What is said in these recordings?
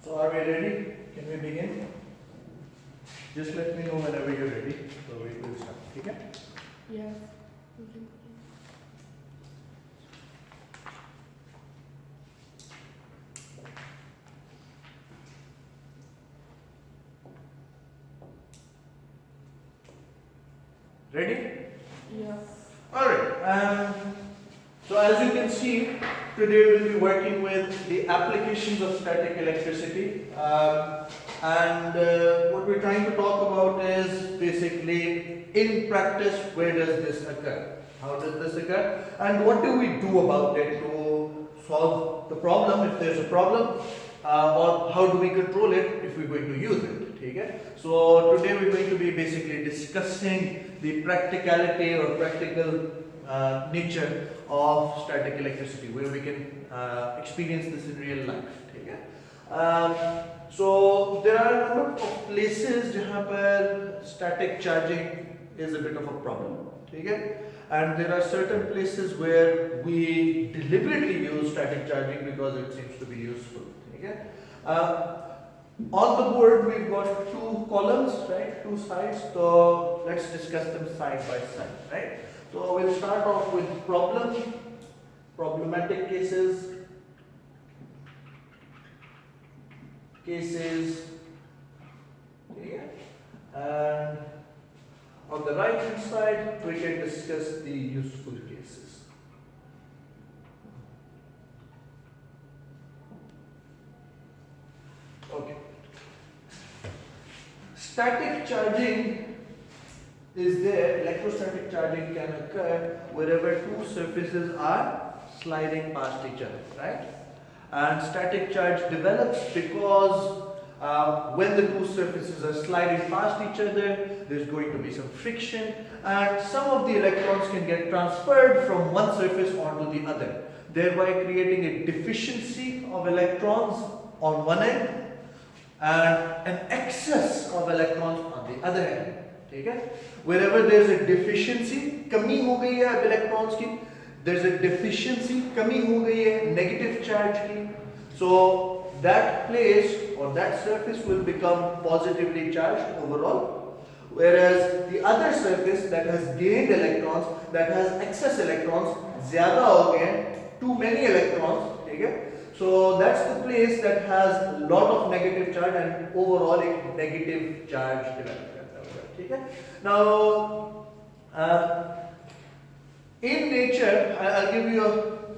So are we ready? Can we begin? Just let me know whenever you're ready. So we will start. Okay? Yes. Ready? Yes. Alright. So as you can see, today we'll be working with the applications of static electricity. What we're trying to talk about is basically in practice, where does this occur? How does this occur? And what do we do about it to solve the problem if there's a problem? Or how do we control it if we're going to use it? Okay? So today we're going to be basically discussing the practicality or practical nature of static electricity, where we can experience this in real life. Okay? So there are a number of places where static charging is a bit of a problem. Okay? And there are certain places where we deliberately use static charging because it seems to be useful. Okay? On the board we've got two columns, right? Two sides. So let's discuss them side by side, right? So we'll start off with problematic cases, okay? And on the right hand side we can discuss the useful cases. Okay. Static charging is there, electrostatic charging can occur wherever two surfaces are sliding past each other, right? And static charge develops because when the two surfaces are sliding past each other, there's going to be some friction, and some of the electrons can get transferred from one surface onto the other, thereby creating a deficiency of electrons on one end and an excess of electrons on the other end. Okay? Wherever there's a deficiency, कमी हो गई है अब electrons की, there's a deficiency, कमी हो गई है negative charge की, so that place or that surface will become positively charged overall, whereas the other surface that has gained electrons, that has excess electrons, ज़्यादा हो गए, too many electrons, okay? So that's the place that has a lot of negative charge and overall a negative charge developed. Okay? Now, in nature, I'll give you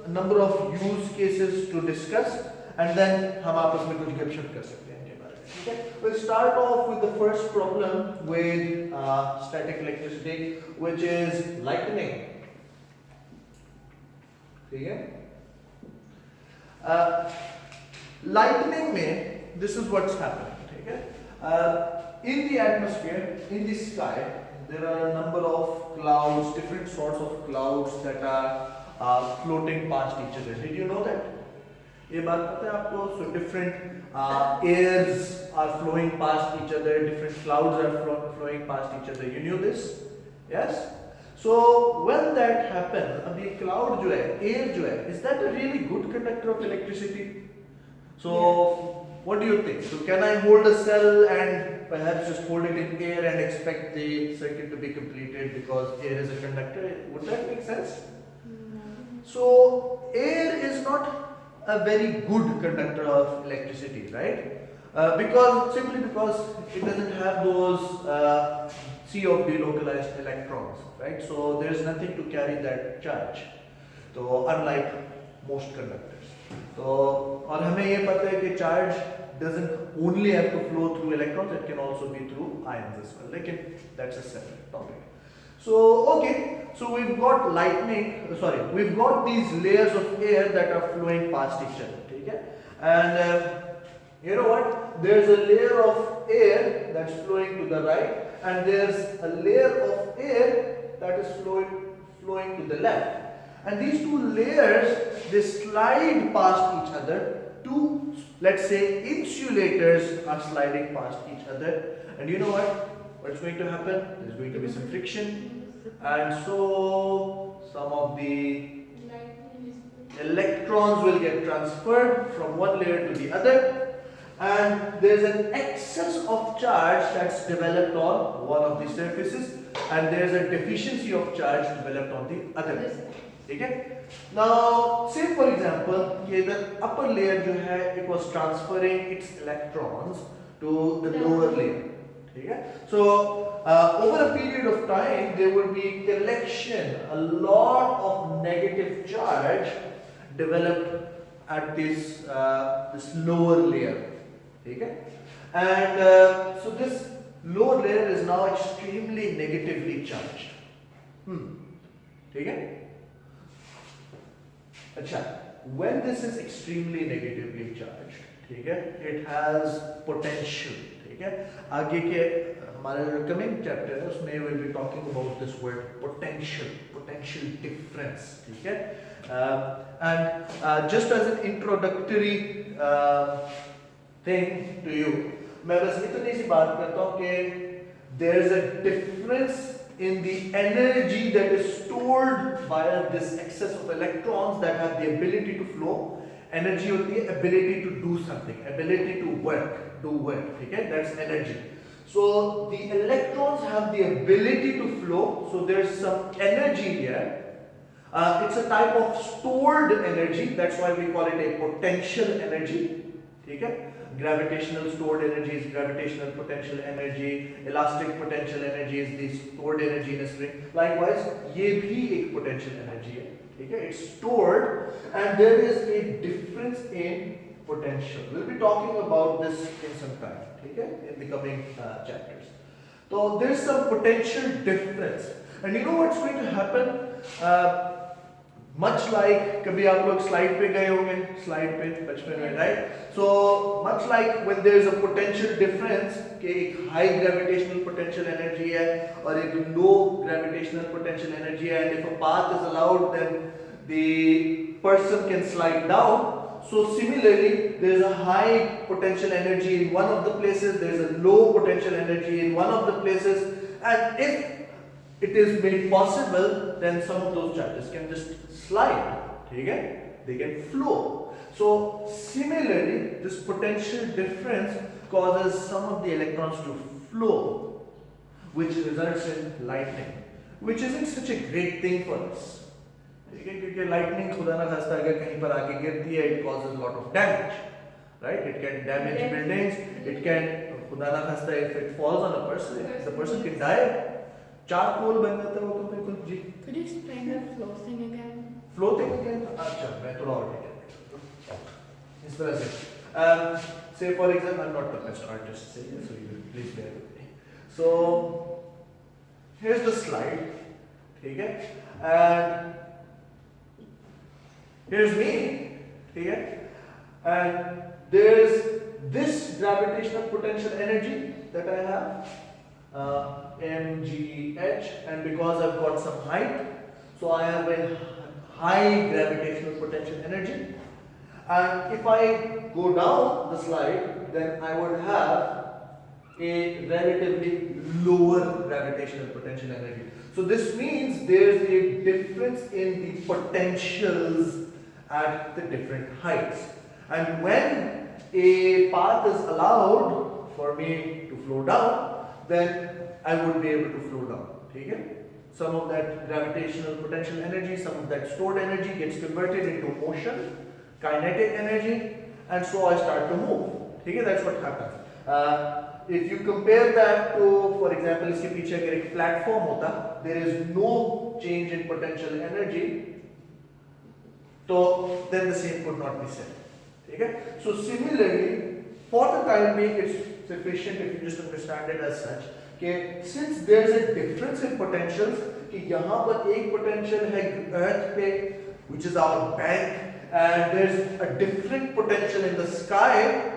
a number of use cases to discuss, and then हम आपस में कुछ गपशप कर सकते हैं इनके बारे में. Okay? We'll start off with the first problem with static electricity, which is lightning. ठीक है? Lightning में, this is what's happening. Okay? In the atmosphere, in the sky, there are a number of clouds, different sorts of clouds that are floating past each other. Did you know that? ये बात पता है आपको? So different airs are flowing past each other, different clouds are flowing past each other. You knew this? Yes? So when that happens, अब ये cloud जो है, air जो है, is that a really good conductor of electricity? So what do you think? So can I hold a cell and perhaps just hold it in air and expect the circuit to be completed because air is a conductor? Would that make sense? No. So air is not a very good conductor of electricity, right? Simply because it doesn't have those C of D localized electrons, right? So there's nothing to carry that charge. So unlike most conductors. तो और हमें ये पता है कि charge doesn't only have to flow through electrons, it can also be through ions as well. लेकिन that's a separate topic. So okay, so we've got we've got these layers of air that are flowing past each other. ठीक है? And you know what? There's a layer of air that's flowing to the right, and there's a layer of air that is flowing to the left. And these two layers, they slide past each other. Two, let's say, insulators are sliding past each other. And you know what? What's going to happen? There's going to be some friction. And so, some of the electrons will get transferred from one layer to the other. and there's an excess of charge that's developed on one of the surfaces, and there's a deficiency of charge developed on the other. Okay? Now, say for example, the upper layer जो है, it was transferring its electrons to the lower layer. Okay? So, over a period of time, there will be collection, a lot of negative charge developed at this lower layer. Okay? And so this lower layer is now extremely negatively charged. Okay? When this is extremely negatively charged, it has potential. आगे के हमारे coming chapter है उसमें we will be talking about this word potential difference. And just as an introductory thing to you, मैं बस इतनी सी बात करता हूँ कि there is a difference in the energy that is stored via this excess of electrons that have the ability to flow. Energy होती है ability to do something, ability to do work. Okay, that's energy. So the electrons have the ability to flow. So there's some energy here. It's a type of stored energy. That's why we call it a potential energy. Okay. Gravitational stored energy is gravitational potential energy, elastic potential energy is the stored energy in a string. Likewise, ये भी एक potential energy है, ठीक है? It's stored, and there is a difference in potential. We'll be talking about this in some time, ठीक है? In the coming chapters. So there is some potential difference, and you know what's going to happen? Much like कभी आप लोग slide पे गए होंगे, slide पे बचपन में, right? So much like when there is a potential difference कि एक high gravitational potential energy है और एक low gravitational potential energy है, and if a path is allowed, then the person can slide down. So similarly, there is a high potential energy in one of the places, there is a low potential energy in one of the places, and if it is made possible, then some of those charges can just slide. They can flow. So similarly, this potential difference causes some of the electrons to flow, which results in lightning, which isn't such a great thing for us. क्योंकि lightning खुदा ना खास्ता अगर कहीं पर आके गिरती है, it causes a lot of damage, right? It can damage buildings. It can खुदा ना खास्ता if it falls on a person, the person can die. Charcoal बन जाता है वो तो बिल्कुल जी. Could you explain the flow thing again? Flow thing again? अच्छा मैं थोड़ा और डिटेल इस तरह से. Say for example, I'm not the best artist, so you please bear with me. So here's the slide, ठीक है? And here's me, ठीक है? And there's this gravitational potential energy that I have. mgh, and because I've got some height, so I have a high gravitational potential energy, and if I go down the slide, then I would have a relatively lower gravitational potential energy. So this means there's a difference in the potentials at the different heights, and when a path is allowed for me to flow down, then I would be able to flow down. Okay? Some of that gravitational potential energy, some of that stored energy gets converted into motion, kinetic energy, and so I start to move. Okay? That's what happens. If you compare that to, for example, इसके पीछे अगर एक platform होता, there is no change in potential energy, so then the same could not be said. Okay? So similarly, for the time being, it's sufficient if you just understand it as such. कि since there is a difference in potentials, कि यहाँ पर एक potential है earth पे, which is our bank, and there is a different potential in the sky.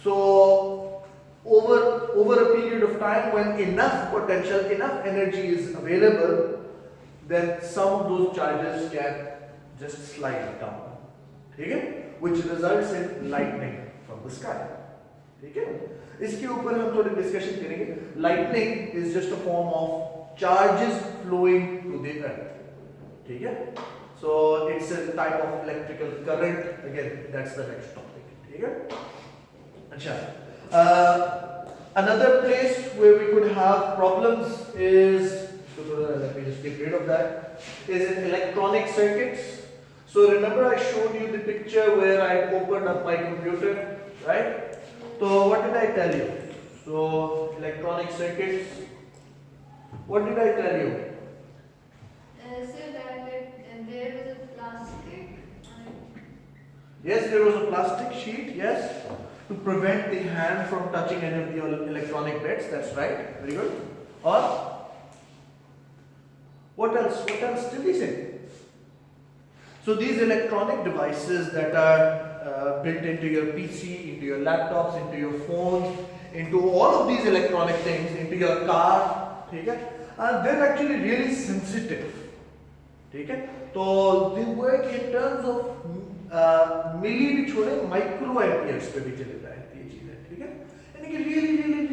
So over a period of time, when enough potential, enough energy is available, then some of those charges can just slide down, okay? Which results in lightning from the sky. ठीक है? इसके ऊपर हम थोड़ी discussion करेंगे. Lightning is just a form of charges flowing to the earth. ठीक है? So it's a type of electrical current. Again, that's the next topic. ठीक है? अच्छा, another place where we could have problems is, let me just get rid of that, is in electronic circuits. So remember I showed you the picture where I opened up my computer, right? So what did I tell you? So electronic circuits, what did I tell you? So that there was a plastic. Yes, there was a plastic sheet, yes, to prevent the hand from touching any of the electronic bits, that's right, very good. Or, what else did we say? So these electronic devices that are built into your PC, into your laptops, into your phones, into all of these electronic things, into your car, okay? They're actually really sensitive. Okay? So they work in terms of milli भी छोड़े microamperes पे भी चले जाए ये चीजें, ठीक है? यानी कि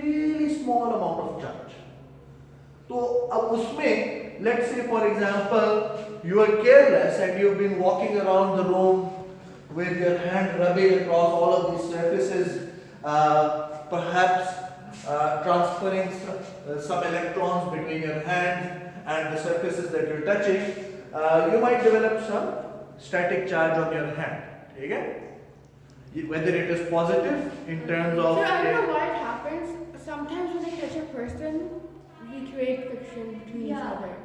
really small amount of charge. तो अब उसमें, let's say for example, you are careless and you've been walking around the room with your hand rubbing across all of these surfaces, perhaps transferring some electrons between your hand and the surfaces that you're touching, you might develop some static charge on your hand. Okay? Whether it is positive in terms of. So I don't know why it happens. Sometimes when I touch a person, we create friction between each other.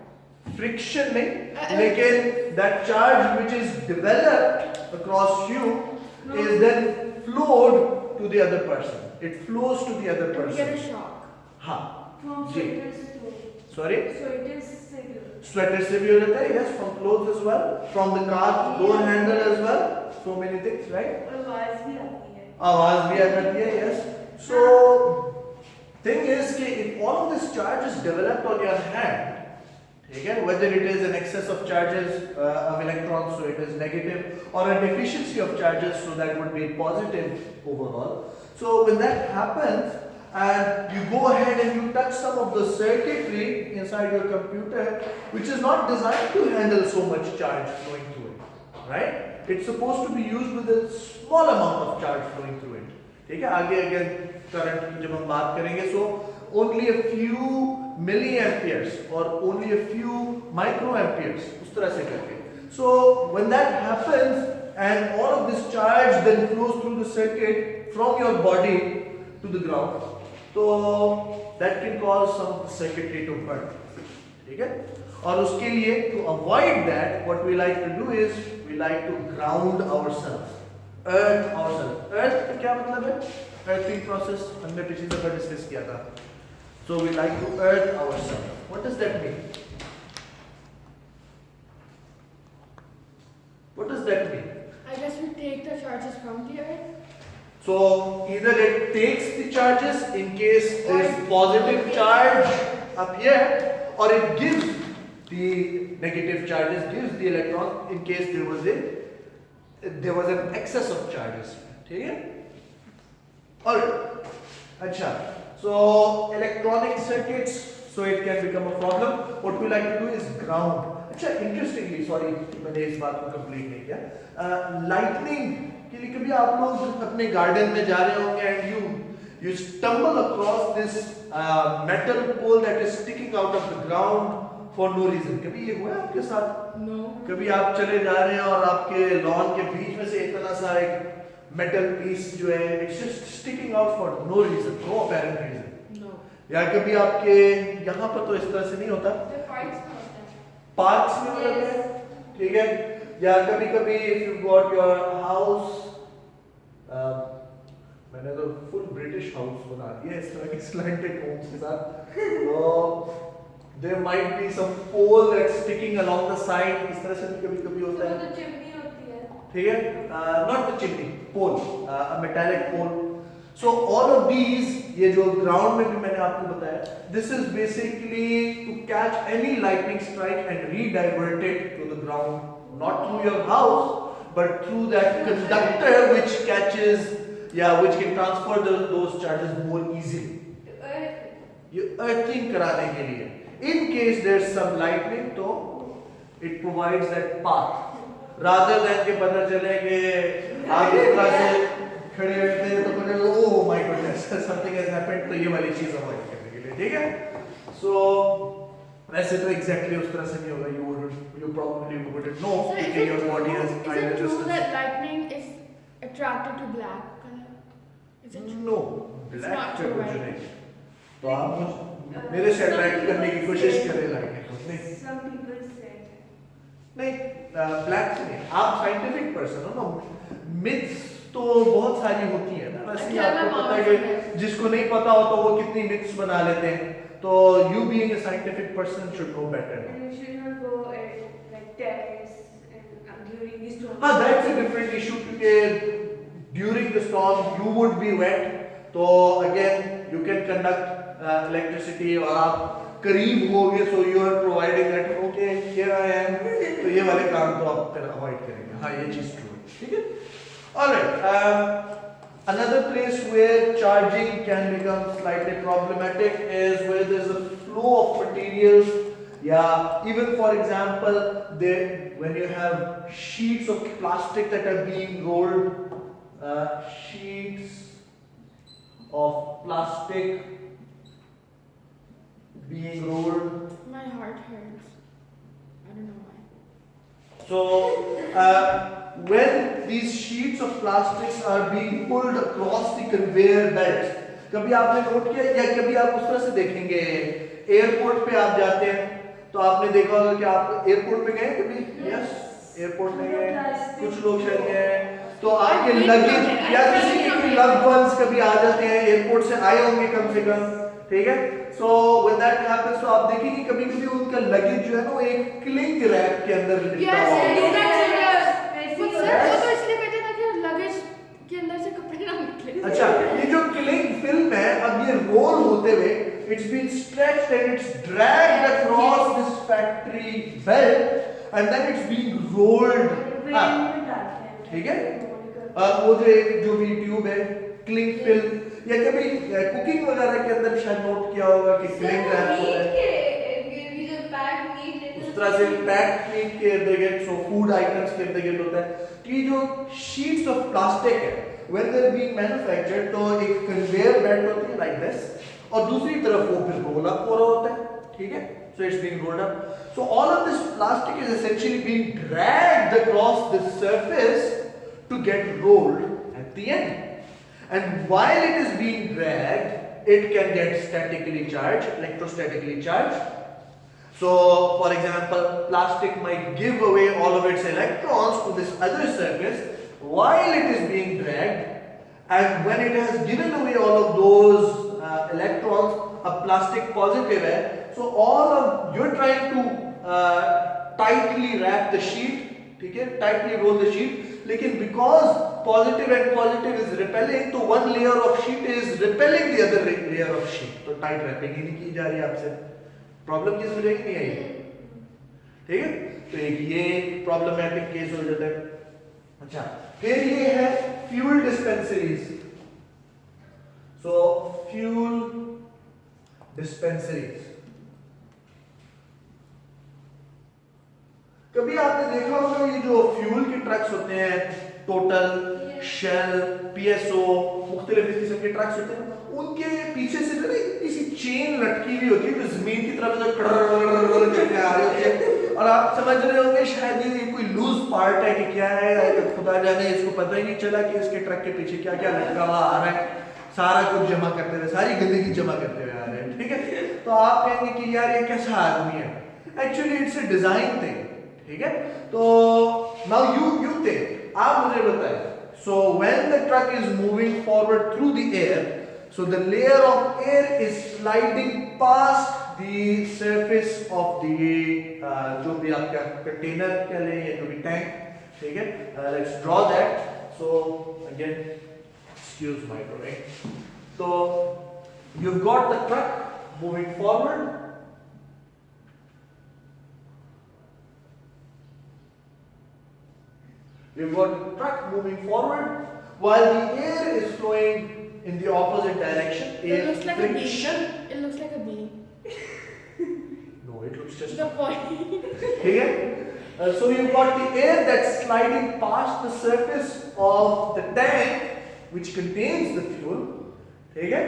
Friction नहीं, लेकिन that charge which is developed across you is then flowed to the other person. It flows to the other person. We get a shock. हाँ. From ji. sweaters too. Sorry? Sweaters से भी. Sweater से भी हो जाता है, yes. From clothes as well. From the car door handle as well. So many things, right? और आवाज भी आती है. आवाज भी आ जाती है, yes. So thing is कि if all of this charge is developed on your hand, again, whether it is an excess of charges of electrons, so it is negative, or a deficiency of charges, so that would be positive overall. So when that happens, and you go ahead and you touch some of the circuitry inside your computer, which is not designed to handle so much charge flowing through it, right? It's supposed to be used with a small amount of charge flowing through it. ठीक है, आगे again current की जब हम बात करेंगे, so only a few milliamperes or only a few microamperes, उस तरह से करके. So when that happens and all of this charge then flows through the circuit from your body to the ground, so that can cause some circuitry to burn. ठीक है? और उसके लिए to avoid that, what we like to do is we like to ground ourselves, earth ourselves. Earth का क्या मतलब है? Earthing process हमने पिछली दफा डिस्कस किया था. So we like to earth ourselves. What does that mean? What does that mean? I guess we take the charges from the earth. So either it takes the charges in case there is positive charge up here, or it gives the negative charges, gives the electron in case there was an excess of charges. ठीक है? Alright. अच्छा. So electronic circuits, so it can become a problem. What we like to do is ground. अच्छा, interestingly, sorry मैंने इस बात को complete नहीं किया. Lightning के लिए कभी आप लोग अपने गार्डन में जा रहे होंगे and you stumble across this metal pole that is sticking out of the ground for no reason. कभी ये हुआ है आपके साथ? No. कभी आप चले जा रहे हैं और आपके लॉन के बीच में से इतना सा एक metal piece जो है it's just sticking out for no reason, no apparent reason. No. या कभी आपके यहाँ पर तो इस तरह से नहीं होता, The parts में होता है. पार्क्स में हो जाता है, ठीक है? या कभी कभी if you got your house, मैंने तो full British house बना दिया इस तरह के slanted homes के साथ, तो there might be some pole that's sticking along the side, इस तरह से भी कभी कभी होता है. तो चिमनी होती है. ठीक है, not the chimney, pole, a metallic pole. So all of these, ये जो ground में भी मैंने आपको बताया, this is basically to catch any lightning strike and redivert it to the ground, not through your house, but through that conductor which catches, which can transfer those charges more easily. ये earthing कराने के लिए. In case there's some lightning, तो it provides that path. Rather than कि पता चले कि आप इस तरह से खड़े रहते हैं तो पता चले oh my तो ये वाली चीज अवॉइड करने के लिए, ठीक है। सो वैसे तो एग्जैक्टली उस तरह से नहीं होगा, you probably wouldn't know So because your body has is it either true just that lightning is attracted to black color? Is it true? No It's black not पे true, कुछ right? नहीं। तो आप मेरे से अट्रैक्ट करने की कोशिश करें लाइटनिंग को, नहीं Some people say. नहीं, ब्लैक से नहीं। आप साइंटिफिक पर्सन हो ना, मिथ्स तो बहुत सारी होती है ना, वैसे ही अच्छा, आपको मैं पता है मानती कि हूँ। जिसको नहीं पता होता वो कितनी मिथ्स बना लेते हैं, तो you being a scientific person should know better. And you should not go at like terrace and during the storm. हाँ, दैट्स अ डिफरेंट इशू क्योंकि during the storm you would be wet, तो again you can conduct electricity और आप करीब होगे, so you are providing that, okay here I am, तो ये वाले काम तो आप फिर अवॉइड करेंगे। हाँ, ये चीज ट्रू है, ठीक है। Alright, another place where charging can become slightly problematic is where there's a flow of materials. Yeah, even for example, when you have sheets of plastic that are being rolled, sheets of plastic being rolled. My heart hurts. I don't know why. So, when these sheets of plastics are being pulled across the conveyor belts, कभी आपने note किया या कभी आप उस तरह से देखेंगे, एयरपोर्ट पे आप जाते हैं तो आपने देखा होगा कि आप एयरपोर्ट पे गए कभी? यस, एयरपोर्ट में गए, कुछ लोग शायद गए हैं, तो आपके लगेज या किसी के लव्ड वंस कभी आ जाते हैं, एयरपोर्ट से आए होंगे कम से कम, ठीक है। सो व्हेन दैट हैपेंस, तो आप देखेंगे कभी कभी उनका लगेज जो है ना वो एक क्लिंग रैप के अंदर लिपटा Yes, हुआ I होता do है। that sometimes. Yes. But sir, वो तो इसलिए कहते हैं ताकि लगेज के अंदर से कपड़े ना निकले। अच्छा, ये जो क्लिंग फिल्म है, अब ये रोल होते हुए it's been stretched and it's dragged across this factory belt and then it's being rolled. ठीक है, अब वो जो भी ट्यूब है क्लिंग फिल्म, या कभी कुकिंग वगैरह के अंदर शायद नोट किया होगा कि क्लिंग रैप होता है उस तरह से पैक्ड मीट के इर्द गिर्द, सो फूड आइटम्स के इर्द गिर्द होता है। कि जो शीट्स ऑफ प्लास्टिक है when they are being manufactured, तो एक कन्वेयर बेल्ट होती है लाइक दिस, और दूसरी तरफ वो फिर रोल अप हो रहा होता है, ठीक है। So it's being rolled up. So all of this plastic is essentially being dragged across the surface to get rolled at the end. And while it is being dragged, it can get statically charged, electrostatically charged. So, for example, plastic might give away all of its electrons to this other surface while it is being dragged, and when it has given away all of those electrons, a plastic positive है, so all of you're trying to tightly wrap the sheet, ठीक है, tightly roll the sheet, लेकिन because positive and positive is repelling, तो one layer of sheet is repelling the other layer of sheet, तो tight wrapping ही नहीं की जा रही आपसे, प्रॉब्लम किस वजह की नहीं आई, ठीक है। तो एक ये प्रॉब्लमेटिक केस हो जाता है। अच्छा, फिर ये है फ्यूल डिस्पेंसरीज। सो फ्यूल डिस्पेंसरीज, कभी आपने देखा होगा ये जो फ्यूल के ट्रक्स होते हैं, टोटल, शेल, पीएसओ, मुख्तलिफ किस्म के ट्रक्स होते हैं, उनके पीछे से ना इसी चेन लटकी हुई होती है जो जमीन की तरफ से करके आ रही होती है, और आप समझ रहे होंगे शायद ये कोई लूज पार्ट है कि क्या है, खुदा जाने, इसको पता ही नहीं चला कि इसके ट्रक के पीछे क्या क्या लटका हुआ आ रहा है, सारा कुछ जमा करते हुए, सारी गंदगी जमा करते हुए आ रहे हैं, ठीक है। तो आप कहेंगे कि यार ये कैसा आदमी है, actually it's a design thing, ठीक है। तो नाउ यू थिंक, आप मुझे बताएं, so when the truck is moving forward through the air, so the layer of air is sliding past the surface of the जो भी आपका कंटेनर कह लें या जो भी टैंक, ठीक है। Let's draw that. So again, excuse my drawing. So you've got the truck moving forward. You've got the truck moving forward while the air is flowing in the opposite direction. It looks like friction. a bee. It looks like a bee. No, it looks just The point. here. So you've got the air that's sliding past the surface of the tank which contains the fuel, okay?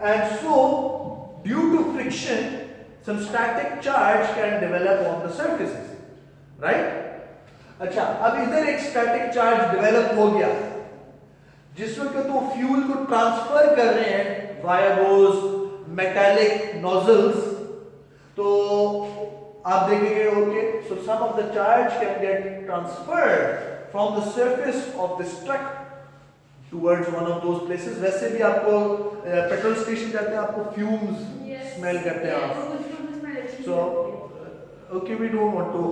And so, due to friction, some static charge can develop on the surfaces, right? अच्छा, अब इधर एक static charge develop हो गया, जिसमें कि तो fuel को ट्रांसफर कर रहे हैं via those metallic nozzles. तो आप देखेंगे, okay, so some of the charge can get transferred from the surface of this truck towards one of those places. वैसे भी आपको पेट्रोल स्टेशन जाते हैं, आपको फ्यूम्स स्मेल करते हैं आप. So okay, we don't want to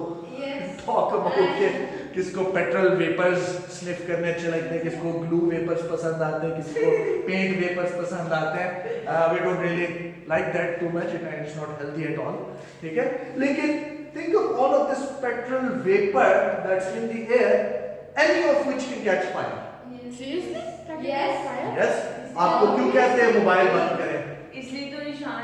talk about के किसको पेट्रोल वेपर्स स्निफ करने अच्छे लगते हैं, किसको ग्लू वेपर्स पसंद आते हैं, किसी को पेंट वेपर्स पसंद आते हैं. We don't really like that too much, and it's not healthy at all. ठीक है, लेकिन think of all of this petrol vapor that's in the air, any of which can catch fire. Seriously? Yes. Fire? Yes. आपको क्यों कहते हैं mobile बंद करें? इसलिए तो निशान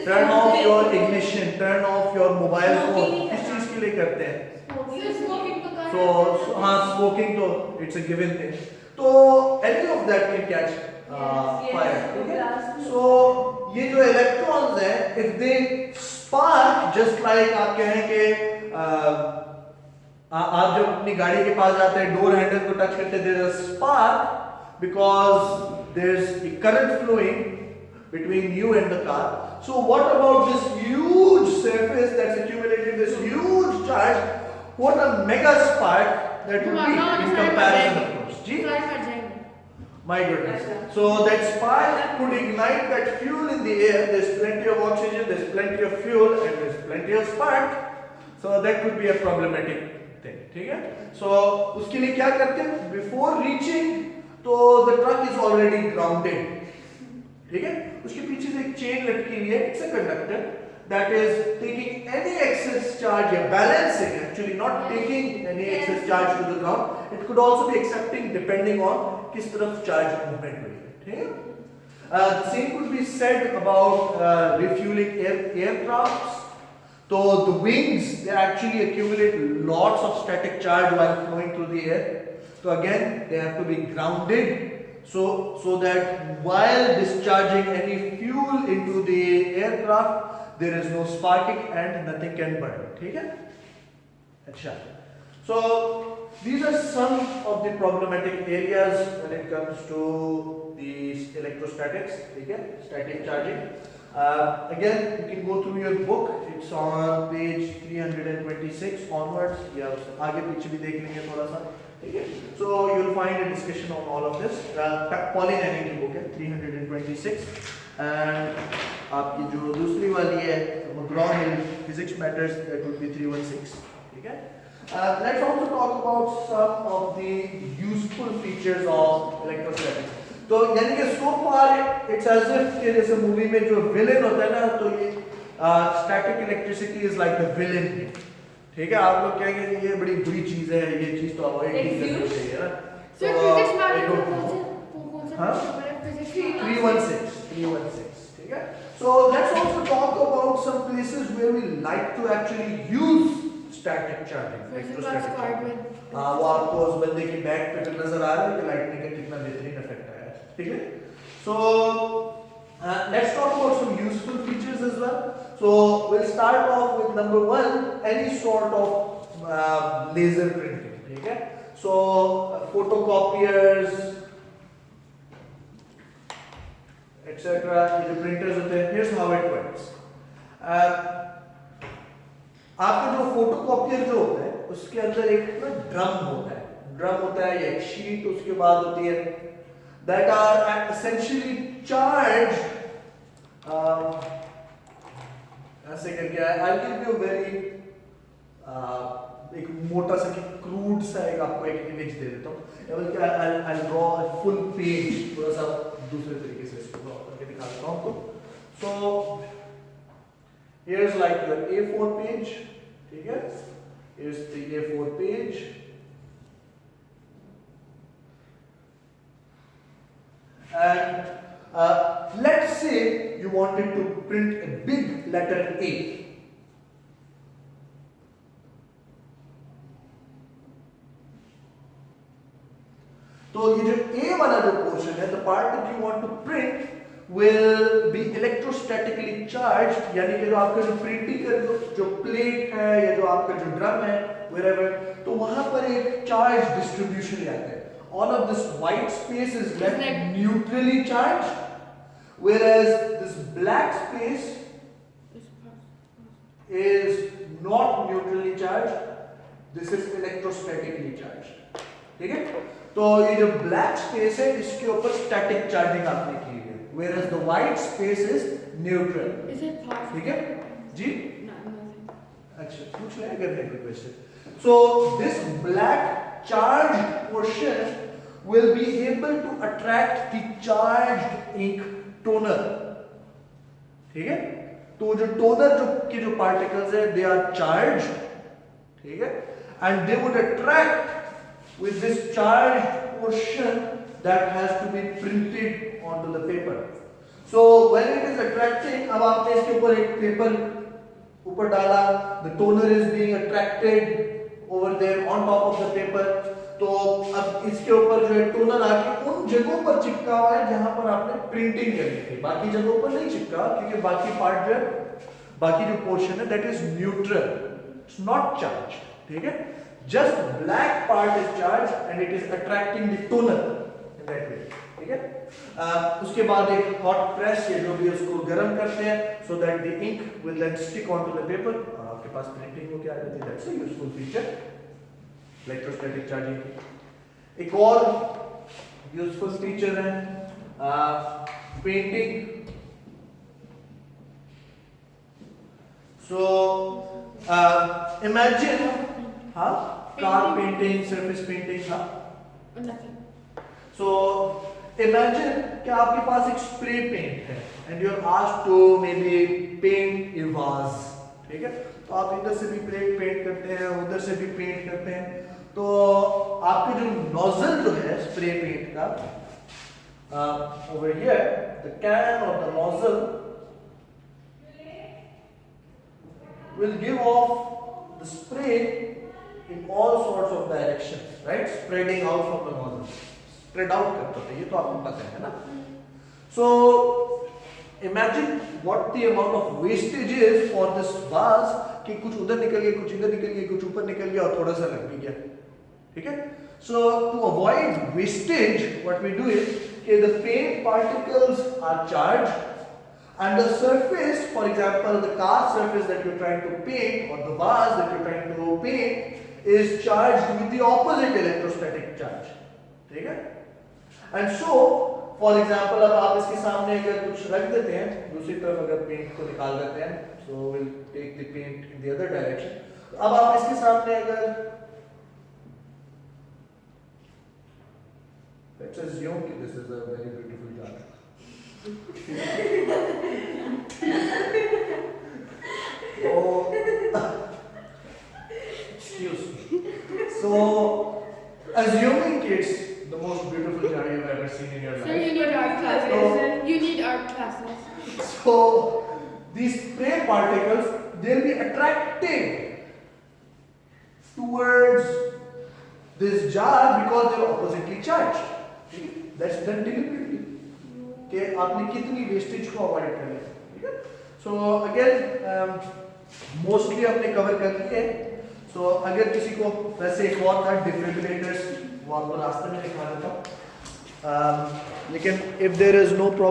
Turn off your ignition, turn off your mobile phone. किस चीज के लिए करते हैं? So हाँ, smoking तो it's a given thing. तो any of that can catch fire. Okay? So ये जो electrons हैं, if they spark, just like आप कहें कि आप जब अपनी गाड़ी के पास जाते हैं, डोर हैंडल को टच करते हैं, there is a spark because there's a current flowing between you and the car. So what about this huge surface that's accumulated this huge charge? What a mega spark that would be in comparison, of course. Ji? My goodness. So that spark could ignite that fuel in the air. There's plenty of oxygen, there's plenty of fuel, and there's plenty of spark. So that could be a problematic thing. ठीक है? So उसके लिए क्या करते हैं? Before reaching, तो the truck is already grounded. ठीक है, उसके पीछे से एक चेन लटकी हुई है. It's a conductor that is taking any excess charge, balancing, actually not taking any excess charge to the ground. It could also be accepting depending on किस तरफ charge movement हुई है. ठीक है? The same could be said about refueling aircrafts. So the wings, they actually accumulate lots of static charge while flowing through the air. So again, they have to be grounded. So that while discharging any fuel into the aircraft, there is no sparking and nothing can burn. ठीक है? अच्छा. So these are some of the problematic areas when it comes to these electrostatics. ठीक है? Static charging. Again, you can go through your book. It's on page 326 onwards. या आगे पीछे भी देख लेंगे थोड़ा सा. ठीक है? So you'll find a discussion on all of this. Pauline Hanning की book है 326. And आपकी जो दूसरी वाली है McGraw-Hill Physics Matters, that would be 316. ठीक है? Let's also talk about some of the useful features of electrostatics. तो यानी कि so far it's as if कि जैसे मूवी में जो villain होता है ना, तो ये static electricity is like the villain है. ठीक है? आप लोग कहेंगे कि ये बड़ी बुरी चीज है, ये चीज तो अवॉइड नहीं करनी चाहिए ना. So physics matter हाँ? 316. ठीक है? So let's also talk about some places where we like to actually use static charging. Electrostatic charging. हाँ, वो आपको उस बंदे की बैक पे नजर आ रहा है कि लाइटनिंग का कितना बेहतरीन इफेक्ट आया है. ठीक है? So let's talk about some useful features as well. So we'll start off with number one, any sort of laser printing. ठीक है? So photocopiers, etc. ये जो printers होते हैं, here's how it works. आपका जो फोटोकॉपियर जो होता है, उसके अंदर एक ना ड्रम होता है या एक शीट उसके बाद होती है, that are essentially charged. ऐसे करके I'll give you a very एक मोटा सा क्रूड सा एक आपको एक इमेज दे देता हूँ. बल्कि I'll draw a full page, थोड़ा सा दूसरे तरीके से इसको ड्रॉ करके दिखा देता हूँ आपको. So here's like your A4 page. ठीक है? Here's the A4 page. And let's say you wanted to print a big letter A. तो ये जो A वाला जो पोर्शन है, the part that you want to print will be electrostatically charged, यानी कि जो आपका जो प्रिंटिंग का जो प्लेट है या जो आपका जो ड्रम है wherever, तो वहां पर एक चार्ज डिस्ट्रीब्यूशन आता है. All of this white space is left neutrally charged, whereas this black space is not neutrally charged. This is electrostatically charged. ठीक है? तो ये जो black space है इसके ऊपर static charging आपने की है, whereas the white space is neutral. Is it possible? ठीक है? जी? No, nothing. अच्छा, पूछ ले अगर नहीं कोई question. So this black charged portion will be able to attract the charged ink toner. ठीक है? तो जो टोनर के जो पार्टिकल्स है दे आर चार्ज्ड, ठीक है, and they would attract with this charged portion that has to be printed onto the paper. So when it is attracting, अब आपने इसके ऊपर एक पेपर ऊपर डाला, the toner is being attracted over there on top of the paper. तो अब इसके ऊपर जो है टोनर आके उन जगहों पर चिपका हुआ है जहां पर आपने प्रिंटिंग करी थी, बाकी जगहों पर नहीं चिपका, क्योंकि बाकी पार्ट जो है, बाकी जो पोर्शन है that is neutral, it's not charge. ठीक है, just black part is charge and it is attracting the toner in that way. ठीक है, उसके बाद एक हॉट प्रेस या जो भी उसको गर्म करते हैं so that the ink will then stick onto the paper और आपके पास प्रिंटिंग हो के आ जाती है. That's a useful feature electrostatic charging की. एक और यूजफुल फीचर है पेंटिंग. सो इमेजिन, हाँ, कार पेंटिंग, सरफेस पेंटिंग, हाँ. Nothing. सो इमेजिन कि आपके पास एक स्प्रे पेंट है and you are asked to maybe paint a vase. ठीक है, तो आप इधर से भी पेंट करते हैं, उधर से भी पेंट करते हैं. तो आपके जो नोजल जो है स्प्रे पेंट का, ओवर हियर द कैन और the nozzle will give off the spray in all sorts of directions, right? Spreading out from the nozzle. Spread out करता है, ये तो आपको पता है ना? So imagine what the amount of wastage is for this vase कि कुछ उधर निकल गया, कुछ इधर निकल गया, कुछ ऊपर निकल गया और थोड़ा सा लग भी गया. ठीक है? So to avoid wastage, what we do is कि the paint particles are charged. And the surface, for example, the car surface that you're trying to paint or the vase that you're trying to paint is charged with the opposite electrostatic charge. ठीक है? And so, for example, अब आप इसके सामने अगर कुछ रख देते हैं, दूसरी तरफ अगर पेंट को निकाल देते हैं, so we'll take the paint in the other direction. अब आप इसके सामने अगर let's assume कि this is a very beautiful jar. Oh, excuse me. So, assuming it's the most beautiful jar you've ever seen in your So you life. need art classes. So- You need art classes. So, these spray particles, they'll be attracted towards this jar because they're oppositely charged. That's done deliberately. कि आपने कितनी wastage को avoid कर लिया. ठीक है, so again mostly आपने cover कर लिए. सो अगर किसी को वैसे एक और था डिफिब्रिलेटर्स, वो आपको रास्ते में दिखा देता हूँ, लेकिन if there is no problem